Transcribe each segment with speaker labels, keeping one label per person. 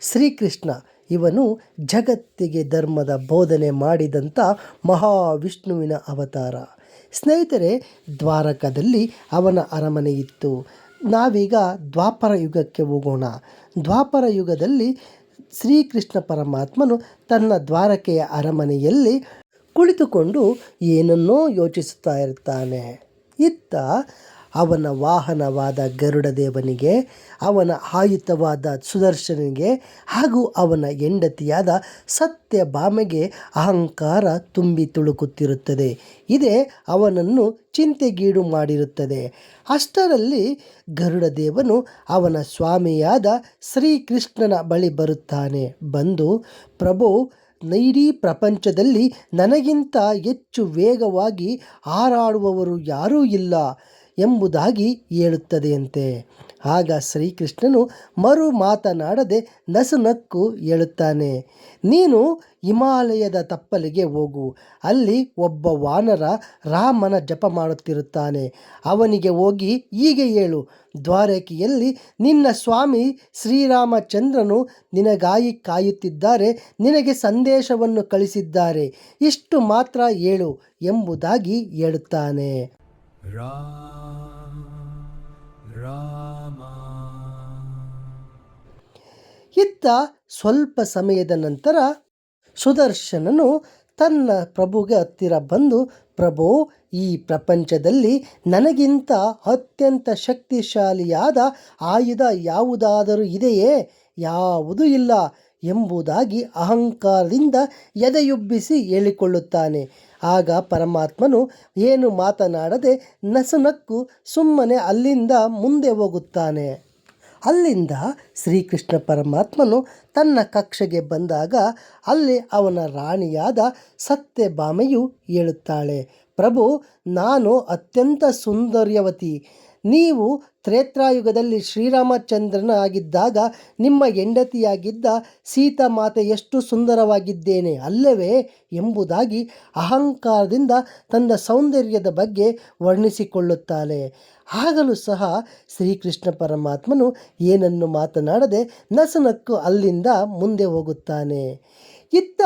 Speaker 1: ಶ್ರೀಕೃಷ್ಣ ಇವನು ಜಗತ್ತಿಗೆ ಧರ್ಮದ ಬೋಧನೆ ಮಾಡಿದಂಥ ಮಹಾವಿಷ್ಣುವಿನ ಅವತಾರ. ಸ್ನೇಹಿತರೆ, ದ್ವಾರಕದಲ್ಲಿ ಅವನ ಅರಮನೆ ಇತ್ತು. ನಾವೀಗ ದ್ವಾಪರ ಯುಗಕ್ಕೆ ಹೋಗೋಣ. ದ್ವಾಪರ ಯುಗದಲ್ಲಿ ಶ್ರೀಕೃಷ್ಣ ಪರಮಾತ್ಮನು ತನ್ನ ದ್ವಾರಕೆಯ ಅರಮನೆಯಲ್ಲಿ ಕುಳಿತುಕೊಂಡು ಏನನ್ನೋ ಯೋಚಿಸುತ್ತಾ ಇರ್ತಾನೆ. ಇತ್ತ ಅವನ ವಾಹನವಾದ ಗರುಡ ದೇವನಿಗೆ, ಅವನ ಆಯುಧವಾದ ಸುದರ್ಶನಿಗೆ ಹಾಗೂ ಅವನ ಹೆಂಡತಿಯಾದ ಸತ್ಯಭಾಮೆಗೆ ಅಹಂಕಾರ ತುಂಬಿ ತುಳುಕುತ್ತಿರುತ್ತದೆ. ಇದೇ ಅವನನ್ನು ಚಿಂತೆಗೀಡು ಮಾಡಿರುತ್ತದೆ. ಅಷ್ಟರಲ್ಲಿ ಗರುಡ ದೇವನು ಅವನ ಸ್ವಾಮಿಯಾದ ಶ್ರೀಕೃಷ್ಣನ ಬಳಿ ಬರುತ್ತಾನೆ. ಬಂದು, ಪ್ರಭು, ಇಡೀ ಪ್ರಪಂಚದಲ್ಲಿ ನನಗಿಂತ ಹೆಚ್ಚು ವೇಗವಾಗಿ ಹಾರಾಡುವವರು ಯಾರೂ ಇಲ್ಲ ಎಂಬುದಾಗಿ ಹೇಳುತ್ತದೆಯಂತೆ. ಆಗ ಶ್ರೀಕೃಷ್ಣನು ಮರು ಮಾತನಾಡದೆ ನಸುನಕ್ಕು ಹೇಳುತ್ತಾನೆ, ನೀನು ಹಿಮಾಲಯದ ತಪ್ಪಲಿಗೆ ಹೋಗು. ಅಲ್ಲಿ ಒಬ್ಬ ವಾನರ ರಾಮನ ಜಪ ಮಾಡುತ್ತಿರುತ್ತಾನೆ. ಅವನಿಗೆ ಹೋಗಿ ಹೀಗೆ ಹೇಳು, ದ್ವಾರಕೆಯಲ್ಲಿ ನಿನ್ನ ಸ್ವಾಮಿ ಶ್ರೀರಾಮಚಂದ್ರನು ನಿನಗಾಗಿ ಕಾಯುತ್ತಿದ್ದಾರೆ, ನಿನಗೆ ಸಂದೇಶವನ್ನು ಕಳಿಸಿದ್ದಾರೆ, ಇಷ್ಟು ಮಾತ್ರ ಹೇಳು ಎಂಬುದಾಗಿ ಹೇಳುತ್ತಾನೆ. ಇತ್ತ ಸ್ವಲ್ಪ ಸಮಯದ ನಂತರ ಸುದರ್ಶನನು ತನ್ನ ಪ್ರಭುಗೆ ಹತ್ತಿರ ಬಂದು, ಪ್ರಭು, ಈ ಪ್ರಪಂಚದಲ್ಲಿ ನನಗಿಂತ ಅತ್ಯಂತ ಶಕ್ತಿಶಾಲಿಯಾದ ಆಯುಧ ಯಾವುದಾದರೂ ಇದೆಯೇ? ಯಾವುದೂ ಇಲ್ಲ ಎಂಬುದಾಗಿ ಅಹಂಕಾರದಿಂದ ಎದೆಯುಬ್ಬಿಸಿ ಹೇಳಿಕೊಳ್ಳುತ್ತಾನೆ. ಆಗ ಪರಮಾತ್ಮನು ಏನು ಮಾತನಾಡದೆ ನಸುನಕ್ಕು ಸುಮ್ಮನೆ ಅಲ್ಲಿಂದ ಮುಂದೆ ಹೋಗುತ್ತಾನೆ. ಅಲ್ಲಿಂದ ಶ್ರೀಕೃಷ್ಣ ಪರಮಾತ್ಮನು ತನ್ನ ಕಕ್ಷೆಗೆ ಬಂದಾಗ ಅಲ್ಲಿ ಅವನ ರಾಣಿಯಾದ ಸತ್ಯಭಾಮೆಯು ಹೇಳುತ್ತಾಳೆ, ಪ್ರಭು, ನಾನು ಅತ್ಯಂತ ಸುಂದರ್ಯವತಿ. ನೀವು ತ್ರೇತಾಯುಗದಲ್ಲಿ ಶ್ರೀರಾಮಚಂದ್ರನಾಗಿದ್ದಾಗ ನಿಮ್ಮ ಹೆಂಡತಿಯಾಗಿದ್ದ ಸೀತಾಮಾತೆ ಎಷ್ಟು ಸುಂದರವಾಗಿದ್ದೇನೆ ಅಲ್ಲವೇ ಎಂಬುದಾಗಿ ಅಹಂಕಾರದಿಂದ ತನ್ನ ಸೌಂದರ್ಯದ ಬಗ್ಗೆ ವರ್ಣಿಸಿಕೊಳ್ಳುತ್ತಾಳೆ. ಆಗಲೂ ಸಹ ಶ್ರೀಕೃಷ್ಣ ಪರಮಾತ್ಮನು ಏನನ್ನು ಮಾತನಾಡದೆ ನಸುನಕ್ಕು ಅಲ್ಲಿಂದ ಮುಂದೆ ಹೋಗುತ್ತಾನೆ. ಇತ್ತ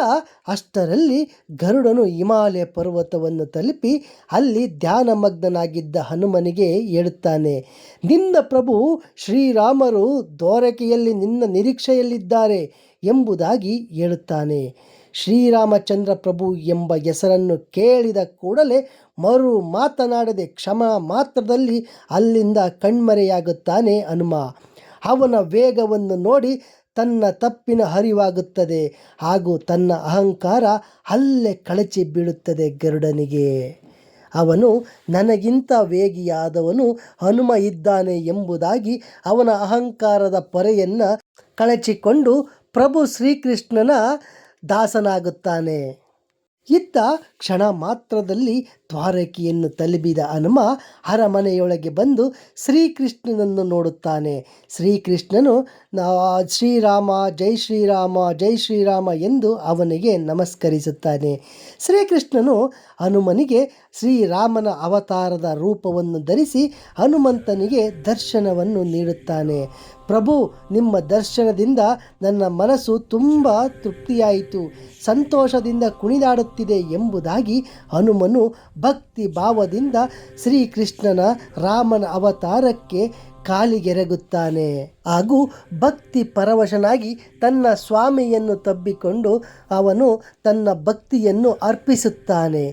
Speaker 1: ಅಷ್ಟರಲ್ಲಿ ಗರುಡನು ಹಿಮಾಲಯ ಪರ್ವತವನ್ನು ತಲುಪಿ ಅಲ್ಲಿ ಧ್ಯಾನಮಗ್ನನಾಗಿದ್ದ ಹನುಮನಿಗೆ ಹೇಳುತ್ತಾನೆ, ನಿನ್ನ ಪ್ರಭು ಶ್ರೀರಾಮರು ದ್ವಾರಕೆಯಲ್ಲಿ ನಿನ್ನ ನಿರೀಕ್ಷೆಯಲ್ಲಿದ್ದಾರೆ ಎಂಬುದಾಗಿ ಹೇಳುತ್ತಾನೆ. ಶ್ರೀರಾಮಚಂದ್ರ ಪ್ರಭು ಎಂಬ ಹೆಸರನ್ನು ಕೇಳಿದ ಕೂಡಲೇ ಮರು ಮಾತನಾಡದೆ ಕ್ಷಮ ಮಾತ್ರದಲ್ಲಿ ಅಲ್ಲಿಂದ ಕಣ್ಮರೆಯಾಗುತ್ತಾನೆ ಹನುಮ. ಅವನ ವೇಗವನ್ನು ನೋಡಿ ತನ್ನ ತಪ್ಪಿನ ಅರಿವಾಗುತ್ತದೆ ಹಾಗೂ ತನ್ನ ಅಹಂಕಾರ ಅಲ್ಲೇ ಕಳಚಿ ಬೀಳುತ್ತದೆ ಗರುಡನಿಗೆ. ಅವನು ನನಗಿಂತ ವೇಗಿಯಾದವನು ಹನುಮ ಇದ್ದಾನೆ ಎಂಬುದಾಗಿ ಅವನ ಅಹಂಕಾರದ ಪೊರೆಯನ್ನು ಕಳಚಿಕೊಂಡು ಪ್ರಭು ಶ್ರೀಕೃಷ್ಣನ ದಾಸನಾಗುತ್ತಾನೆ. ಇತ್ತ ಕ್ಷಣ ಮಾತ್ರದಲ್ಲಿ ದ್ವಾರಕೆಯನ್ನು ತಲುಪಿದ ಹನುಮ ಅರಮನೆಯೊಳಗೆ ಬಂದು ಶ್ರೀಕೃಷ್ಣನನ್ನು ನೋಡುತ್ತಾನೆ. ಶ್ರೀಕೃಷ್ಣನು ಶ್ರೀರಾಮ ಜೈ ಶ್ರೀರಾಮ ಜೈ ಶ್ರೀರಾಮ ಎಂದು ಅವನಿಗೆ ನಮಸ್ಕರಿಸುತ್ತಾನೆ. ಶ್ರೀಕೃಷ್ಣನು ಹನುಮನಿಗೆ ಶ್ರೀರಾಮನ ಅವತಾರದ ರೂಪವನ್ನು ಧರಿಸಿ ಹನುಮಂತನಿಗೆ ದರ್ಶನವನ್ನು ನೀಡುತ್ತಾನೆ. ಪ್ರಭು, ನಿಮ್ಮ ದರ್ಶನದಿಂದ ನನ್ನ ಮನಸ್ಸು ತುಂಬ ತೃಪ್ತಿಯಾಯಿತು, ಸಂತೋಷದಿಂದ ಕುಣಿದಾಡುತ್ತಿದೆ ಎಂಬುದಾಗಿ ಹನುಮನು ಭಕ್ತಿ ಭಾವದಿಂದ ಶ್ರೀಕೃಷ್ಣನ ರಾಮನ ಅವತಾರಕ್ಕೆ ಕಾಲಿಗೆರಗುತ್ತಾನೆ ಹಾಗೂ ಭಕ್ತಿ ಪರವಶನಾಗಿ ತನ್ನ ಸ್ವಾಮಿಯನ್ನು ತಬ್ಬಿಕೊಂಡು ಅವನು ತನ್ನ ಭಕ್ತಿಯನ್ನು ಅರ್ಪಿಸುತ್ತಾನೆ.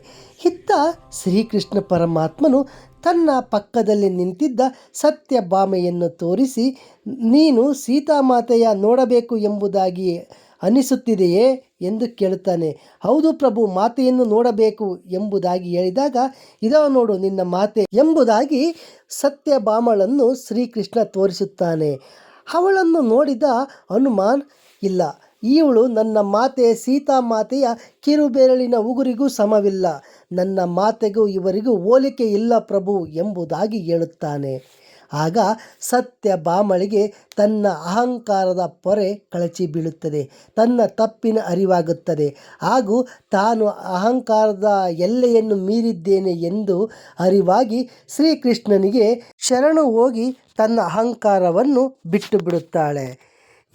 Speaker 1: ಇತ್ತ ಶ್ರೀಕೃಷ್ಣ ಪರಮಾತ್ಮನು ತನ್ನ ಪಕ್ಕದಲ್ಲಿ ನಿಂತಿದ್ದ ಸತ್ಯಭಾಮೆಯನ್ನು ತೋರಿಸಿ, ನೀನು ಸೀತಾಮಾತೆಯ ನೋಡಬೇಕು ಎಂಬುದಾಗಿ ಅನಿಸುತ್ತಿದೆಯೇ ಎಂದು ಕೇಳುತ್ತಾನೆ. ಹೌದು ಪ್ರಭು, ಮಾತೆಯನ್ನು ನೋಡಬೇಕು ಎಂಬುದಾಗಿ ಹೇಳಿದಾಗ, ಇದೋ ನೋಡು ನಿನ್ನ ಮಾತೆ ಎಂಬುದಾಗಿ ಸತ್ಯಭಾಮಳನ್ನು ಶ್ರೀಕೃಷ್ಣ ತೋರಿಸುತ್ತಾನೆ. ಅವಳನ್ನು ನೋಡಿದ ಹನುಮಾನ್, ಇಲ್ಲ, ಇವಳು ನನ್ನ ಮಾತೆ ಸೀತಾಮಾತೆಯ ಕಿರುಬೆರಳಿನ ಉಗುರಿಗೂ ಸಮವಿಲ್ಲ, ನನ್ನ ಮಾತೆಗೂ ಇವರಿಗೂ ಹೋಲಿಕೆ ಇಲ್ಲ ಪ್ರಭು ಎಂಬುದಾಗಿ ಹೇಳುತ್ತಾನೆ. ಆಗ ಸತ್ಯಭಾಮಳಿಗೆ ತನ್ನ ಅಹಂಕಾರದ ಪೊರೆ ಕಳಚಿ ಬೀಳುತ್ತದೆ, ತನ್ನ ತಪ್ಪಿನ ಅರಿವಾಗುತ್ತದೆ ಹಾಗೂ ತಾನು ಅಹಂಕಾರದ ಎಲ್ಲೆಯನ್ನು ಮೀರಿದ್ದೇನೆ ಎಂದು ಅರಿವಾಗಿ ಶ್ರೀಕೃಷ್ಣನಿಗೆ ಶರಣು ಹೋಗಿ ತನ್ನ ಅಹಂಕಾರವನ್ನು ಬಿಟ್ಟು ಬಿಡುತ್ತಾಳೆ.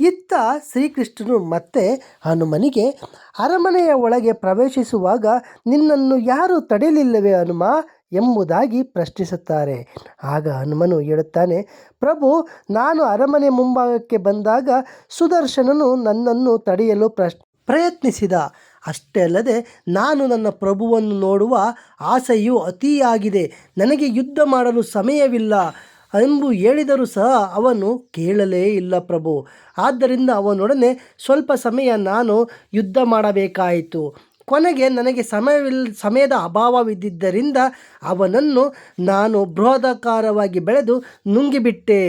Speaker 1: ಇತ್ತ ಶ್ರೀಕೃಷ್ಣನು ಮತ್ತೆ ಹನುಮನಿಗೆ, ಅರಮನೆಯ ಒಳಗೆ ಪ್ರವೇಶಿಸುವಾಗ ನಿನ್ನನ್ನು ಯಾರು ತಡೆಯಲಿಲ್ಲವೇ ಹನುಮ ಎಂಬುದಾಗಿ ಪ್ರಶ್ನಿಸುತ್ತಾರೆ. ಆಗ ಹನುಮನು ಹೇಳುತ್ತಾನೆ, ಪ್ರಭು, ನಾನು ಅರಮನೆ ಮುಂಭಾಗಕ್ಕೆ ಬಂದಾಗ ಸುದರ್ಶನನು ನನ್ನನ್ನು ತಡೆಯಲು ಪ್ರಯತ್ನಿಸಿದ. ಅಷ್ಟೇ ಅಲ್ಲದೆ ನಾನು ನನ್ನ ಪ್ರಭುವನ್ನು ನೋಡುವ ಆಸೆಯು ಅತಿಯಾಗಿದೆ, ನನಗೆ ಯುದ್ಧ ಮಾಡಲು ಸಮಯವಿಲ್ಲ ಎಂದು ಹೇಳಿದರೂ ಸಹ ಅವನು ಕೇಳಲೇ ಇಲ್ಲ ಪ್ರಭು. ಆದ್ದರಿಂದ ಅವನೊಡನೆ ಸ್ವಲ್ಪ ಸಮಯ ನಾನು ಯುದ್ಧ ಮಾಡಬೇಕಾಯಿತು. ಕೊನೆಗೆ ನನಗೆ ಸಮಯದ ಅಭಾವವಿದ್ದಿದ್ದರಿಂದ ಅವನನ್ನು ನಾನು ಬೃಹದಾಕಾರವಾಗಿ ಬೆಳೆದು ನುಂಗಿಬಿಟ್ಟೆ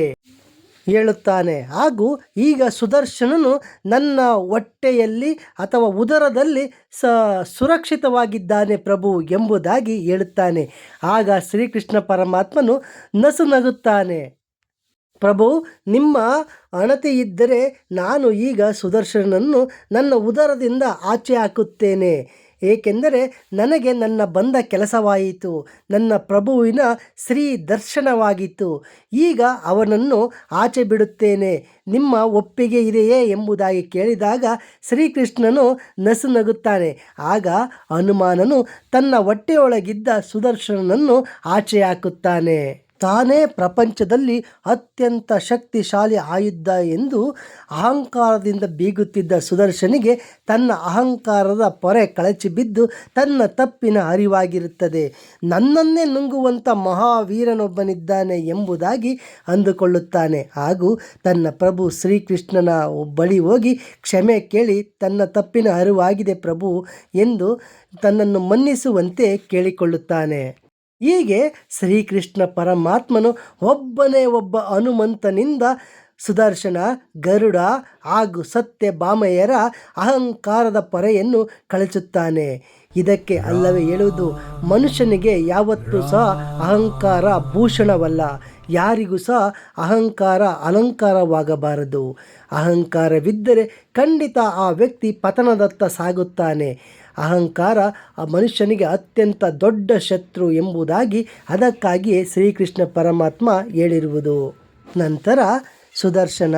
Speaker 1: ಹೇಳುತ್ತಾನೆ. ಹಾಗೂ ಈಗ ಸುದರ್ಶನನು ನನ್ನ ಹೊಟ್ಟೆಯಲ್ಲಿ ಅಥವಾ ಉದರದಲ್ಲಿ ಸುರಕ್ಷಿತವಾಗಿದ್ದಾನೆ ಪ್ರಭು ಎಂಬುದಾಗಿ ಹೇಳುತ್ತಾನೆ. ಆಗ ಶ್ರೀಕೃಷ್ಣ ಪರಮಾತ್ಮನು ನಸುನಗುತ್ತಾನೆ, ಪ್ರಭು, ನಿಮ್ಮ ಅಣತಿ ಇದ್ದರೆ ನಾನು ಈಗ ಸುದರ್ಶನನನ್ನು ನನ್ನ ಉದರದಿಂದ ಆಚೆ ಹಾಕುತ್ತೇನೆ, ಏಕೆಂದರೆ ನನಗೆ ನನ್ನ ಬಂದ ಕೆಲಸವಾಯಿತು, ನನ್ನ ಪ್ರಭುವಿನ ಶ್ರೀ ದರ್ಶನವಾಗಿತ್ತು. ಈಗ ಅವನನ್ನು ಆಚೆ ಬಿಡುತ್ತೇನೆ, ನಿಮ್ಮ ಒಪ್ಪಿಗೆ ಇದೆಯೇ ಎಂಬುದಾಗಿ ಕೇಳಿದಾಗ ಶ್ರೀಕೃಷ್ಣನು ನಸುನಗುತ್ತಾನೆ. ಆಗ ಹನುಮಾನನು ತನ್ನ ಹೊಟ್ಟೆಯೊಳಗಿದ್ದ ಸುದರ್ಶನನನ್ನು ಆಚೆ ಹಾಕುತ್ತಾನೆ. ತಾನೇ ಪ್ರಪಂಚದಲ್ಲಿ ಅತ್ಯಂತ ಶಕ್ತಿಶಾಲಿ ಆಯುಧ ಎಂದು ಅಹಂಕಾರದಿಂದ ಬೀಗುತ್ತಿದ್ದ ಸುದರ್ಶನಿಗೆ ತನ್ನ ಅಹಂಕಾರದ ಪೊರೆ ಕಳಚಿಬಿದ್ದು ತನ್ನ ತಪ್ಪಿನ ಅರಿವಾಗಿರುತ್ತದೆ. ನನ್ನನ್ನೇ ನುಂಗುವಂಥ ಮಹಾವೀರನೊಬ್ಬನಿದ್ದಾನೆ ಎಂಬುದಾಗಿ ಅಂದುಕೊಳ್ಳುತ್ತಾನೆ. ಹಾಗೂ ತನ್ನ ಪ್ರಭು ಶ್ರೀಕೃಷ್ಣನ ಬಳಿ ಹೋಗಿ ಕ್ಷಮೆ ಕೇಳಿ ತನ್ನ ತಪ್ಪಿನ ಅರಿವಾಗಿದೆ ಪ್ರಭು ಎಂದು ತನ್ನನ್ನು ಮನ್ನಿಸುವಂತೆ ಕೇಳಿಕೊಳ್ಳುತ್ತಾನೆ. ಹೀಗೆ ಶ್ರೀಕೃಷ್ಣ ಪರಮಾತ್ಮನು ಒಬ್ಬನೇ ಒಬ್ಬ ಹನುಮಂತನಿಂದ ಸುದರ್ಶನ, ಗರುಡ ಹಾಗೂ ಸತ್ಯಭಾಮೆಯರ ಅಹಂಕಾರದ ಪೊರೆಯನ್ನು ಕಳಚುತ್ತಾನೆ. ಇದಕ್ಕೆ ಅಲ್ಲವೇ ಹೇಳುವುದು, ಮನುಷ್ಯನಿಗೆ ಯಾವತ್ತೂ ಸಹ ಅಹಂಕಾರ ಭೂಷಣವಲ್ಲ, ಯಾರಿಗೂ ಸಹ ಅಹಂಕಾರ ಅಲಂಕಾರವಾಗಬಾರದು. ಅಹಂಕಾರವಿದ್ದರೆ ಖಂಡಿತ ಆ ವ್ಯಕ್ತಿ ಪತನದತ್ತ ಸಾಗುತ್ತಾನೆ. ಅಹಂಕಾರ ಆ ಮನುಷ್ಯನಿಗೆ ಅತ್ಯಂತ ದೊಡ್ಡ ಶತ್ರು ಎಂಬುದಾಗಿ ಅದಕ್ಕಾಗಿಯೇ ಶ್ರೀಕೃಷ್ಣ ಪರಮಾತ್ಮ ಹೇಳಿರುವುದು. ನಂತರ ಸುದರ್ಶನ,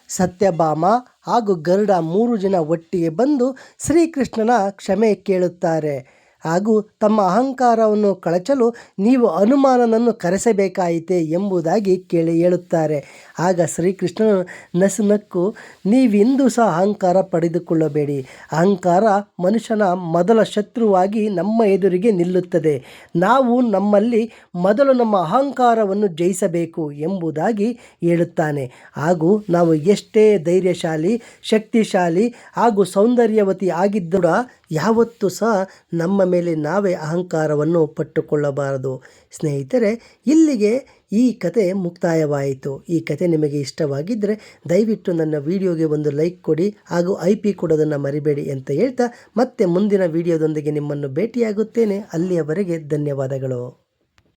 Speaker 1: ಸತ್ಯಭಾಮ ಹಾಗೂ ಗರುಡ 3 ಜನ ಒಟ್ಟಿಗೆ ಬಂದು ಶ್ರೀಕೃಷ್ಣನ ಕ್ಷಮೆ ಕೇಳುತ್ತಾರೆ. ಹಾಗೂ ತಮ್ಮ ಅಹಂಕಾರವನ್ನು ಕಳಚಲು ನೀವು ಹನುಮಾನನನ್ನು ಕರೆಸಬೇಕಾಯಿತೆ ಎಂಬುದಾಗಿ ಹೇಳುತ್ತಾರೆ. ಆಗ ಶ್ರೀಕೃಷ್ಣನು ನಸುನಕ್ಕು, ನೀವೆಂದೂ ಸಹ ಅಹಂಕಾರ ಪಡೆದುಕೊಳ್ಳಬೇಡಿ. ಅಹಂಕಾರ ಮನುಷ್ಯನ ಮೊದಲ ಶತ್ರುವಾಗಿ ನಮ್ಮ ಎದುರಿಗೆ ನಿಲ್ಲುತ್ತದೆ. ನಾವು ನಮ್ಮಲ್ಲಿ ಮೊದಲು ನಮ್ಮ ಅಹಂಕಾರವನ್ನು ಜಯಿಸಬೇಕು ಎಂಬುದಾಗಿ ಹೇಳುತ್ತಾನೆ. ಹಾಗೂ ನಾವು ಎಷ್ಟೇ ಧೈರ್ಯಶಾಲಿ, ಶಕ್ತಿಶಾಲಿ ಹಾಗೂ ಸೌಂದರ್ಯವತಿ ಆಗಿದ್ದರೂ ಯಾವತ್ತೂ ಸಹ ನಮ್ಮ ಮೇಲೆ ನಾವೇ ಅಹಂಕಾರವನ್ನು ಪಟ್ಟುಕೊಳ್ಳಬಾರದು. ಸ್ನೇಹಿತರೆ, ಇಲ್ಲಿಗೆ ಈ ಕತೆ ಮುಕ್ತಾಯವಾಯಿತು. ಈ ಕತೆ ನಿಮಗೆ ಇಷ್ಟವಾಗಿದ್ದರೆ ದಯವಿಟ್ಟು ನನ್ನ ವಿಡಿಯೋಗೆ ಒಂದು ಲೈಕ್ ಕೊಡಿ ಹಾಗೂ IP ಕೊಡೋದನ್ನು ಮರಿಬೇಡಿ ಅಂತ ಹೇಳ್ತಾ ಮತ್ತೆ ಮುಂದಿನ ವಿಡಿಯೋದೊಂದಿಗೆ ನಿಮ್ಮನ್ನು ಭೇಟಿಯಾಗುತ್ತೇನೆ. ಅಲ್ಲಿಯವರೆಗೆ ಧನ್ಯವಾದಗಳು.